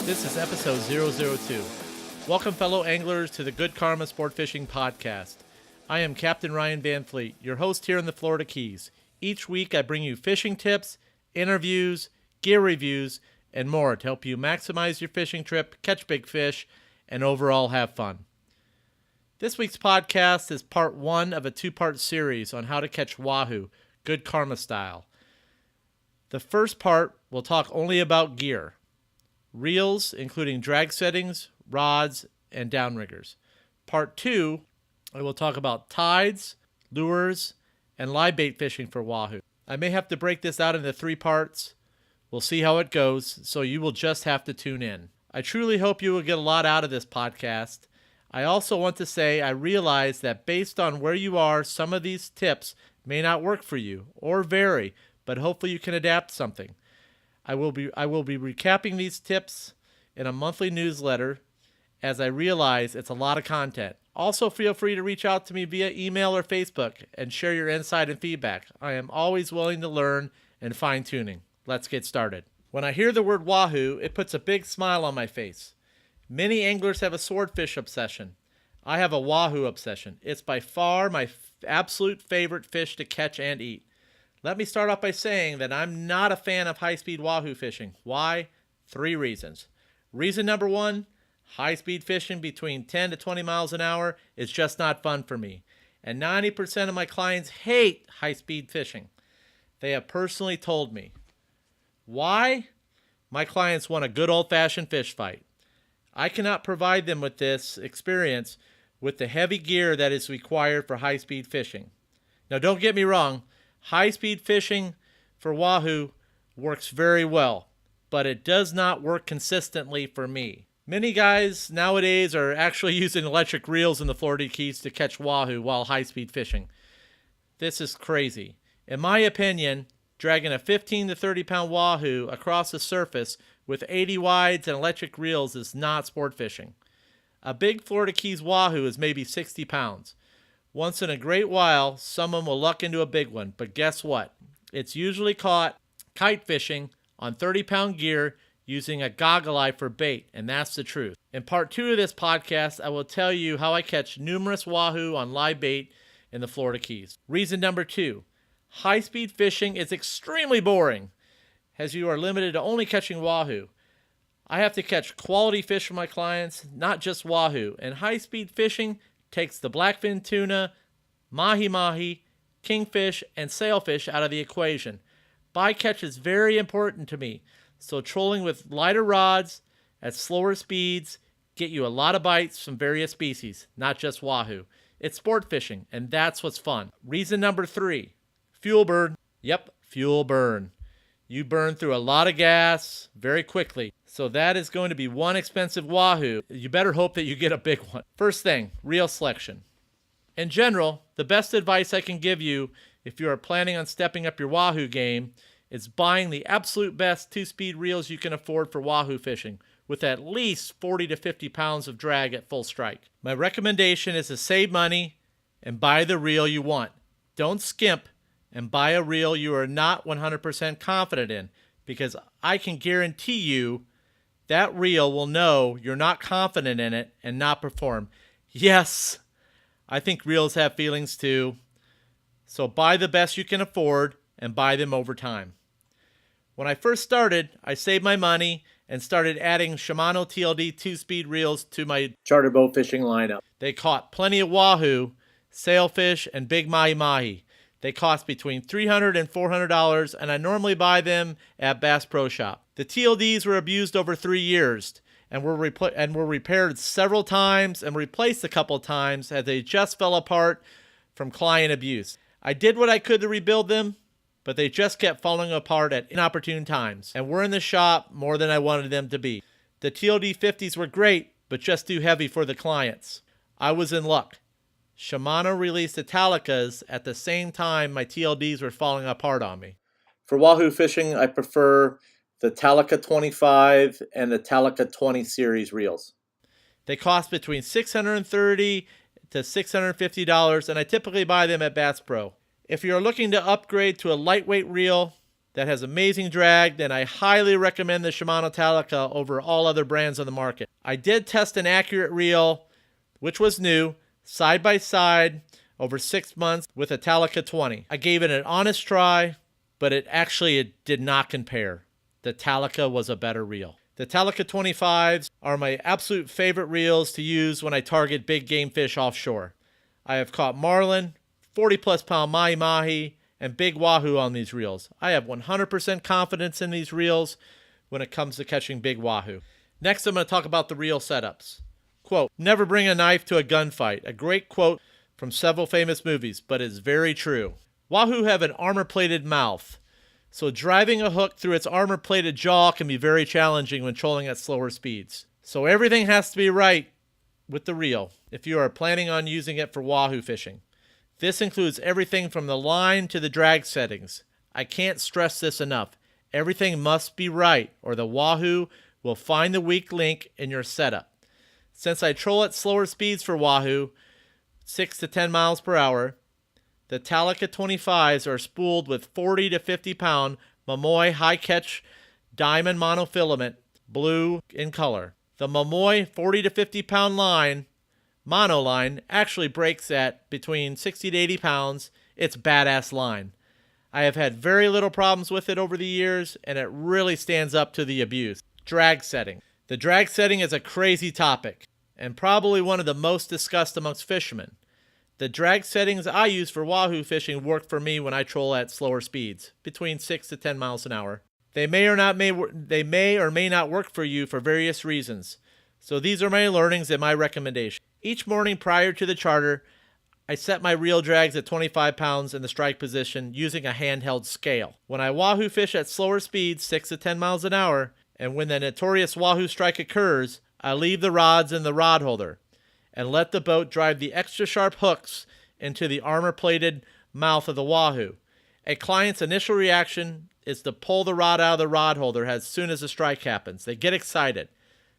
This is episode 002. Welcome, fellow anglers, to the Good Karma Sport Fishing Podcast. I am Captain Ryan Van Fleet, your host here in the Florida Keys. Each week I bring you fishing tips, interviews, gear reviews, and more to help you maximize your fishing trip, catch big fish, and overall have fun. This week's podcast is part one of a two-part series on how to catch wahoo, Good Karma style. The first part will talk only about gear. Reels, including drag settings, rods, and downriggers. Part 2, I will talk about tides, lures, and live bait fishing for wahoo. I may have to break this out into 3 parts. We'll see how it goes, so you will just have to tune in. I truly hope you will get a lot out of this podcast. I also want to say I realize that based on where you are, some of these tips may not work for you or vary, but hopefully you can adapt something. I will be recapping these tips in a monthly newsletter as I realize it's a lot of content. Also, feel free to reach out to me via email or Facebook and share your insight and feedback. I am always willing to learn and fine-tuning. Let's get started. When I hear the word wahoo, it puts a big smile on my face. Many anglers have a swordfish obsession. I have a wahoo obsession. It's by far my absolute favorite fish to catch and eat. Let me start off by saying that I'm not a fan of high-speed wahoo fishing. Why? 3 reasons. Reason number 1, high-speed fishing between 10 to 20 miles an hour is just not fun for me. And 90% of my clients hate high-speed fishing. They have personally told me. Why? My clients want a good old-fashioned fish fight. I cannot provide them with this experience with the heavy gear that is required for high-speed fishing. Now, don't get me wrong. High-speed fishing for wahoo works very well, but it does not work consistently for me. Many guys nowadays are actually using electric reels in the Florida Keys to catch wahoo while high-speed fishing. This is crazy. In my opinion, dragging a 15 to 30 pound wahoo across the surface with 80 wides and electric reels is not sport fishing. A big Florida Keys wahoo is maybe 60 pounds. Once in a great while, someone will luck into a big one, but guess what? It's usually caught kite fishing on 30-pound gear using a goggle eye for bait, and that's the truth. In part 2 of this podcast, I will tell you how I catch numerous wahoo on live bait in the Florida Keys. Reason number 2, high-speed fishing is extremely boring, as you are limited to only catching wahoo. I have to catch quality fish for my clients, not just wahoo, and high-speed fishing takes the blackfin tuna, mahi-mahi, kingfish, and sailfish out of the equation. Bycatch is very important to me, so trolling with lighter rods at slower speeds get you a lot of bites from various species, not just wahoo. It's sport fishing, and that's what's fun. Reason number 3, fuel burn. Yep, fuel burn. You burn through a lot of gas very quickly. So that is going to be one expensive wahoo. You better hope that you get a big one. First thing, reel selection. In general, the best advice I can give you if you are planning on stepping up your wahoo game is buying the absolute best 2-speed reels you can afford for wahoo fishing with at least 40 to 50 pounds of drag at full strike. My recommendation is to save money and buy the reel you want. Don't skimp and buy a reel you are not 100% confident in, because I can guarantee you that reel will know you're not confident in it and not perform. Yes, I think reels have feelings too. So buy the best you can afford and buy them over time. When I first started, I saved my money and started adding Shimano TLD 2-speed reels to my charter boat fishing lineup. They caught plenty of wahoo, sailfish, and big mahi-mahi. They cost between $300 and $400, and I normally buy them at Bass Pro Shop. The TLDs were abused over 3 years and were repaired several times and replaced a couple times as they just fell apart from client abuse. I did what I could to rebuild them, but they just kept falling apart at inopportune times and were in the shop more than I wanted them to be. The TLD 50s were great, but just too heavy for the clients. I was in luck. Shimano released the Talicas at the same time my TLDs were falling apart on me. For wahoo fishing, I prefer the Talica 25 and the Talica 20 series reels. They cost between $630 to $650, and I typically buy them at Bass Pro. If you're looking to upgrade to a lightweight reel, that has amazing drag, and I highly recommend the Shimano Talica over all other brands on the market. I did test an accurate reel, which was new, side by side over 6 months with a Talica 20. I gave it an honest try, but it did not compare. The Talica was a better reel. The Talica 25s are my absolute favorite reels to use when I target big game fish offshore. I have caught marlin, 40 plus pound mahi-mahi, and big wahoo on these reels. I have 100% confidence in these reels when it comes to catching big wahoo. Next, I'm going to talk about the reel setups. Quote, never bring a knife to a gunfight. A great quote from several famous movies, but it's very true. Wahoo have an armor-plated mouth, so driving a hook through its armor-plated jaw can be very challenging when trolling at slower speeds. So everything has to be right with the reel if you are planning on using it for wahoo fishing. This includes everything from the line to the drag settings. I can't stress this enough. Everything must be right, or the wahoo will find the weak link in your setup. Since I troll at slower speeds for wahoo, 6 to 10 miles per hour, the Talica 25s are spooled with 40 to 50 pound Momoi high catch diamond monofilament, blue in color. The Momoi 40 to 50 pound line, mono line, actually breaks at between 60 to 80 pounds. It's badass line. I have had very little problems with it over the years, and it really stands up to the abuse. Drag setting. The drag setting is a crazy topic, and probably one of the most discussed amongst fishermen. The drag settings I use for wahoo fishing work for me when I troll at slower speeds, between 6 to 10 miles an hour. They may or may not work for you for various reasons. So these are my learnings and my recommendation. Each morning prior to the charter, I set my reel drags at 25 pounds in the strike position using a handheld scale. When I wahoo fish at slower speeds, 6 to 10 miles an hour, and when the notorious wahoo strike occurs, I leave the rods in the rod holder and let the boat drive the extra sharp hooks into the armor-plated mouth of the wahoo. A client's initial reaction is to pull the rod out of the rod holder as soon as the strike happens. They get excited.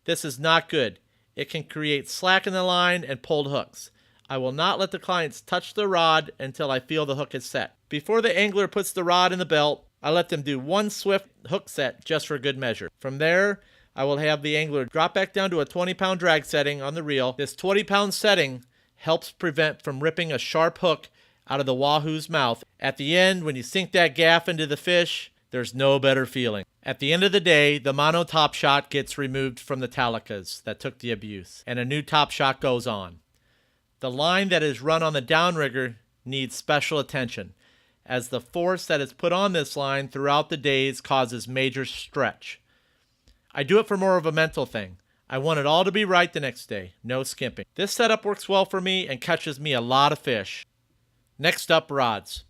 This is not good. It can create slack in the line and pulled hooks. I will not let the clients touch the rod until I feel the hook is set. Before the angler puts the rod in the belt, I let them do one swift hook set just for good measure. From there, I will have the angler drop back down to a 20-pound drag setting on the reel. This 20-pound setting helps prevent from ripping a sharp hook out of the wahoo's mouth. At the end, when you sink that gaff into the fish, there's no better feeling. At the end of the day, the mono top shot gets removed from the Talicas that took the abuse, and a new top shot goes on. The line that is run on the downrigger needs special attention, as the force that is put on this line throughout the days causes major stretch. I do it for more of a mental thing. I want it all to be right the next day, no skimping. This setup works well for me and catches me a lot of fish. Next up, rods.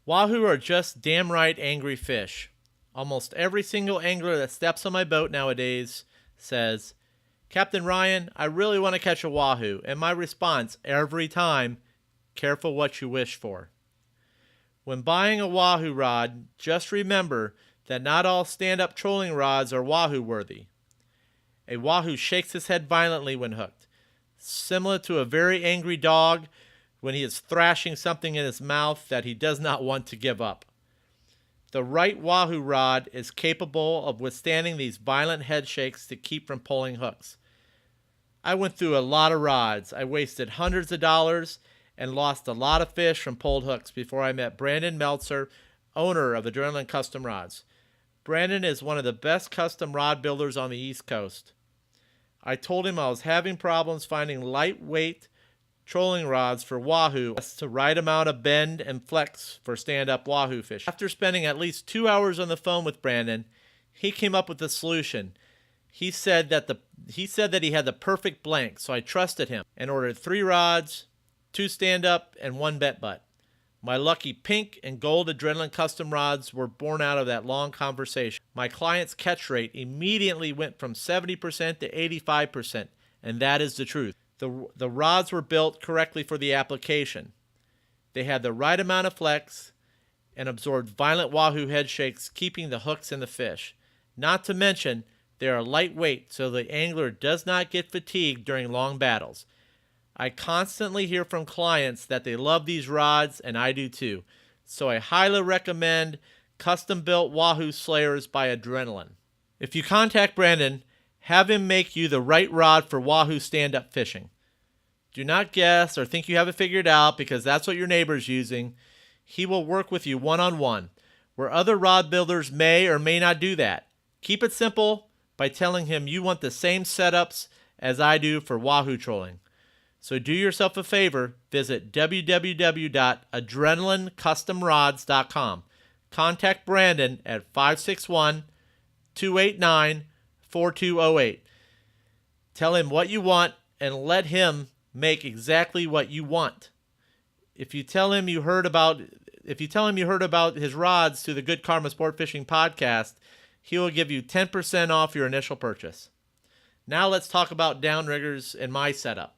Wahoo are just damn right angry fish. Almost every single angler that steps on my boat nowadays says, Captain Ryan, I really want to catch a wahoo, and my response every time, careful what you wish for. When buying a wahoo rod, just remember that not all stand-up trolling rods are wahoo worthy. A wahoo shakes his head violently when hooked, similar to a very angry dog when he is thrashing something in his mouth that he does not want to give up. The right wahoo rod is capable of withstanding these violent head shakes to keep from pulling hooks. I went through a lot of rods. I wasted hundreds of dollars and lost a lot of fish from pulled hooks before I met Brandon Meltzer, owner of Adrenaline Custom Rods. Brandon is one of the best custom rod builders on the East Coast. I told him I was having problems finding lightweight trolling rods for wahoo, the right amount of bend and flex for stand-up wahoo fish. After spending at least 2 hours on the phone with Brandon, he came up with a solution. He said that he had the perfect blank, so I trusted him and ordered 3 rods, 2 stand-up, and 1 bet butt. My lucky pink and gold Adrenaline Custom rods were born out of that long conversation. My client's catch rate immediately went from 70% to 85%, and that is the truth. The rods were built correctly for the application. They had the right amount of flex and absorbed violent wahoo head shakes, keeping the hooks in the fish. Not to mention, they are lightweight, so the angler does not get fatigued during long battles. I constantly hear from clients that they love these rods, and I do too. So I highly recommend custom-built Wahoo slayers by Adrenaline. If you contact Brandon, have him make you the right rod for Wahoo stand-up fishing. Do not guess or think you have it figured out because that's what your neighbor's using. He will work with you one-on-one, where other rod builders may or may not do that. Keep it simple by telling him you want the same setups as I do for Wahoo trolling. So do yourself a favor, visit www.adrenalinecustomrods.com. Contact Brandon at 561-289-4208. Tell him what you want and let him make exactly what you want. If you tell him you heard about his rods through the Good Karma Sport Fishing podcast, he will give you 10% off your initial purchase. Now let's talk about downriggers and my setup.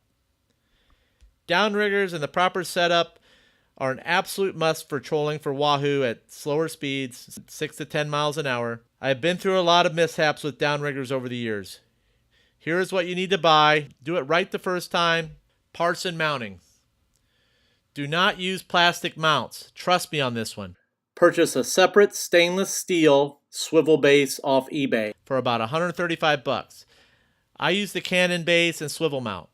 Downriggers and the proper setup are an absolute must for trolling for Wahoo at slower speeds, 6 to 10 miles an hour. I have been through a lot of mishaps with downriggers over the years. Here is what you need to buy. Do it right the first time. Parts and mounting. Do not use plastic mounts. Trust me on this one. Purchase a separate stainless steel swivel base off eBay for about $135. I use the Canon base and swivel mount.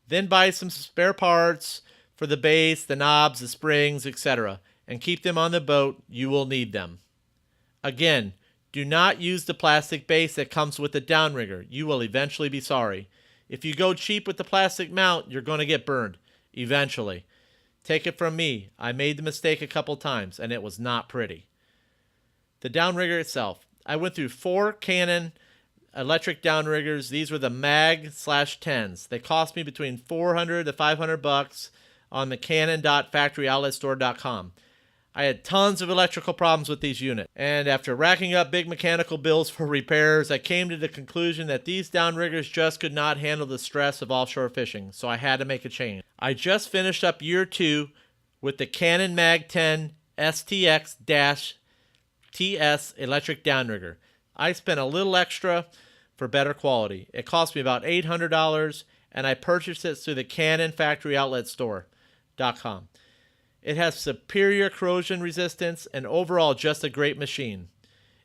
Then buy some spare parts for the base, the knobs, the springs, etc. and keep them on the boat. You will need them. Again, do not use the plastic base that comes with the downrigger. You will eventually be sorry. If you go cheap with the plastic mount, you're going to get burned eventually. Take it from me. I made the mistake a couple times and it was not pretty. The downrigger itself. I went through 4 Canon electric downriggers. These were the mag/10s. They cost me between $400 to $500 on the canon.factoryoutletstore.com. I had tons of electrical problems with these units, and after racking up big mechanical bills for repairs, I came to the conclusion that these downriggers just could not handle the stress of offshore fishing, so I had to make a change. I just finished up year 2 with the Canon Mag 10 STX-TS electric downrigger. I spent a little extra for better quality. It cost me about $800, and I purchased it through the Canon Factory Outlet Store.com. It has superior corrosion resistance and overall just a great machine.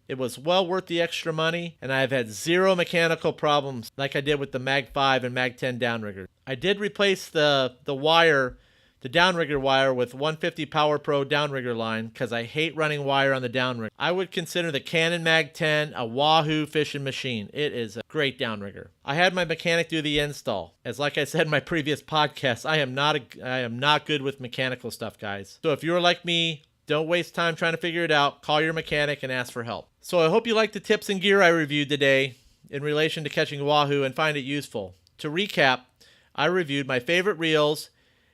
It was well worth the extra money, and I have had 0 mechanical problems like I did with the Mag 5 and Mag 10 downrigger. I did replace the downrigger wire with 150 Power Pro downrigger line because I hate running wire on the downrigger. I would consider the Canon Mag 10 a Wahoo fishing machine. It is a great downrigger. I had my mechanic do the install. As like I said in my previous podcast, I am not good with mechanical stuff, guys. So if you're like me, don't waste time trying to figure it out. Call your mechanic and ask for help. So I hope you like the tips and gear I reviewed today in relation to catching Wahoo and find it useful. To recap, I reviewed my favorite reels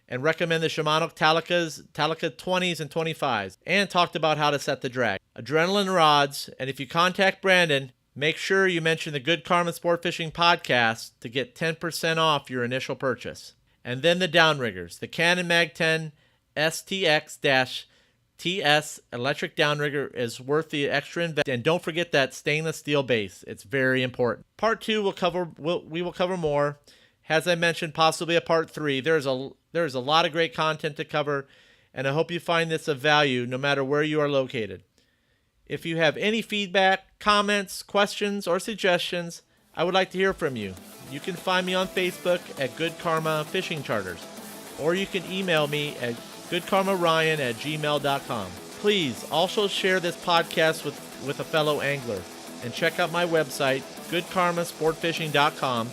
and recommend the Shimano Talica 20s and 25s, and talked about how to set the drag. Adrenaline rods, and if you contact Brandon, make sure you mention the Good Karma Sport Fishing podcast to get 10% off your initial purchase. And then the downriggers, the Canon Mag 10 STX-TS electric downrigger is worth the extra investment, and don't forget that stainless steel base. It's very important. Part 2 we will cover more. As I mentioned, possibly a part 3. There's a lot of great content to cover, and I hope you find this of value no matter where you are located. If you have any feedback, comments, questions, or suggestions, I would like to hear from you. You can find me on Facebook at Good Karma Fishing Charters, or you can email me at goodkarmaryan@gmail.com. Please also share this podcast with a fellow angler, and check out my website, goodkarmasportfishing.com,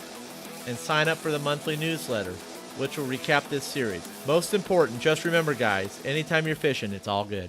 and sign up for the monthly newsletter, which will recap this series. Most important, just remember, guys, anytime you're fishing, it's all good.